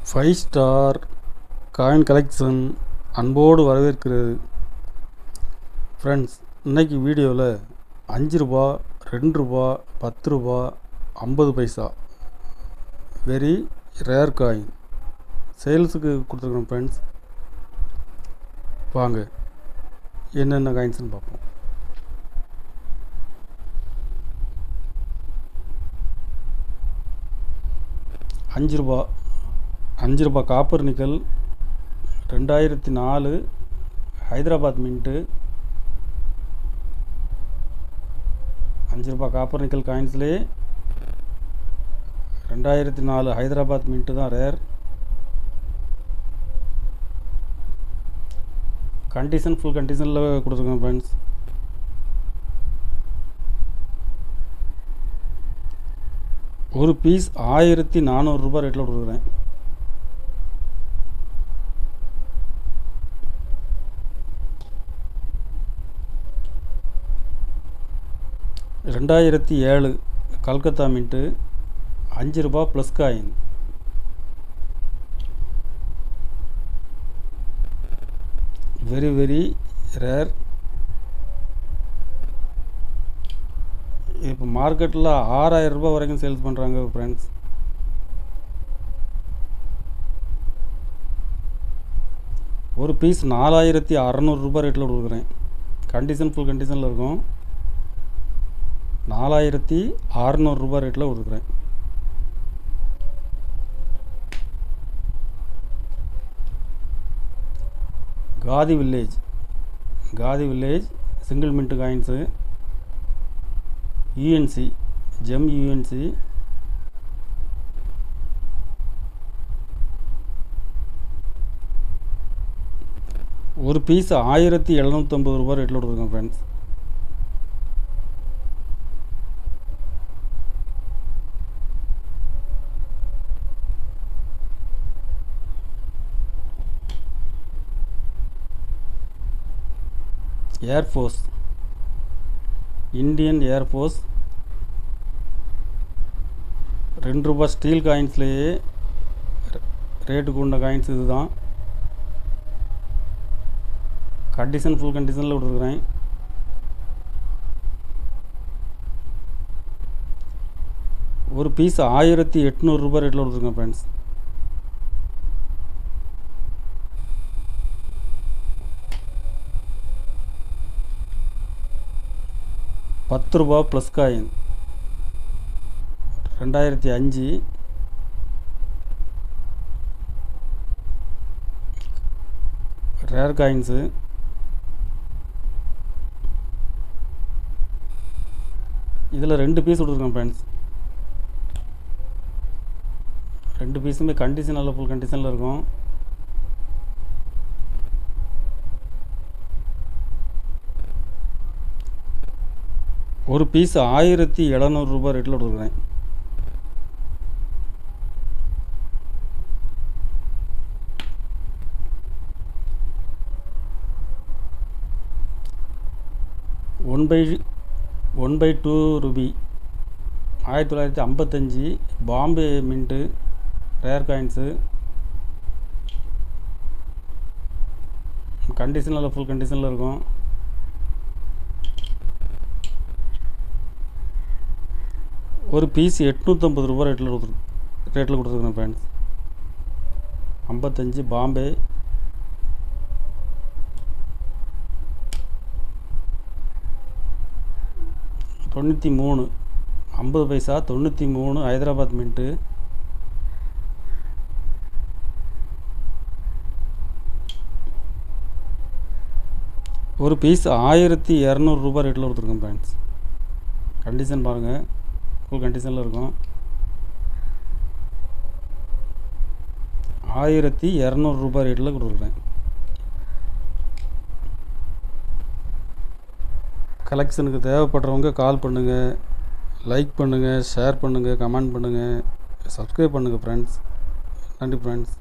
Five star coin collection அன்போடு வரவேற்கிறது. Friends, இன்றைக்கி வீடியோவில் 5 ரூபா, 2 ரூபா, 10 ரூபா, 50 பைசா வெரி ரேர் காயின் சேல்ஸுக்கு கொடுத்துருக்கோம். ஃப்ரெண்ட்ஸ், வாங்க என்னென்ன காயின்ஸ்னு பார்ப்போம். அஞ்சு ரூபா காப்பர் நிக்கல் 2004 ஹைதராபாத் மின்ட்டு. 5 ரூபா காப்பர் நிக்கல் காயின்ஸ்லேயே 2004 ஹைதராபாத் மின்ட்டு தான் ரேர். கண்டிஷன் ஃபுல் கண்டிஷனில் கொடுத்துருக்கோம். ஃப்ரெண்ட்ஸ், ஒரு பீஸ் 1400 ரூபா ரேட்டில் கொடுக்குறேன். $2007 கல்கத்தா மின்ட்டு 5 ரூபா plus coin. Very very rare. இப்போ மார்க்கெட்டில் 6000 ரூபா வரைக்கும் சேல்ஸ் பண்ணுறாங்க. ஃப்ரெண்ட்ஸ், ஒரு பீஸ் 4600 ரூபா ரேட்டில் கொடுக்குறேன். கண்டிஷன் ஃபுல் கண்டிஷனில் இருக்கும். 4600 ரூபா ரேட்டில் கொடுக்குறேன். Khadi village single mint coins, UNC GeM UNC. ஒரு பீஸ் 1750 ரூபா ரேட்டில் கொடுத்துருக்கோம். ஃப்ரெண்ட்ஸ், ஏர்ஃபோர்ஸ் இந்தியன் ஏர்ஃபோர்ஸ் 2 ரூபா ஸ்டீல் காயின்ஸ்லேயே ரேட்டுக்கு உண்ட காயின்ஸ் இதுதான். கண்டிஷன் ஃபுல் கண்டிஷனில் கொடுத்துருக்குறேன். ஒரு பீஸ் 1800 ரூபா ரேட்டில் கொடுத்துருக்கேன். ஃப்ரெண்ட்ஸ், $10 ரூபா ப்ளஸ் காயின் 2005 ரேர் காயின்ஸு. இதில் 2 பீஸ் கொடுத்துருக்கேன். ஃப்ரெண்ட்ஸ், 2 பீஸுமே கண்டிஷன் நல்ல ஃபுல் கண்டிஷனில் இருக்கும். ஒரு பீஸ் 1700 ரூபா ரேட்டில் கொடுக்குறேன். One by 2 rupee 1955 Bombay mint rare coins. Condition நல்ல ஃபுல் கண்டிஷனில் இருக்கும். ஒரு பீஸ் 850 ரூபா ரேட்டில் கொடுத்துருக்குறேன். ஃப்ரெண்ட்ஸ், 55 பாம்பே. $93 50 பைசா 93 ஹைதராபாத் மின்ட்டு. ஒரு பீஸ் 1200 ரூபா ரேட்டில் கொடுத்துருக்கேன். ஃப்ரெண்ட்ஸ், கண்டிஷன் பாருங்கள், ஃபுல் கண்டிஷனில் இருக்கும். 1200 ரூபா ரேட்டில் கொடுத்துருக்குறேன். கலெக்ஷனுக்கு தேவைப்படுறவங்க கால் பண்ணுங்கள், லைக் பண்ணுங்கள், ஷேர் பண்ணுங்கள், கமெண்ட் பண்ணுங்கள், சப்ஸ்கிரைப் பண்ணுங்கள். ஃப்ரெண்ட்ஸ், நன்றி. ஃப்ரெண்ட்ஸ்.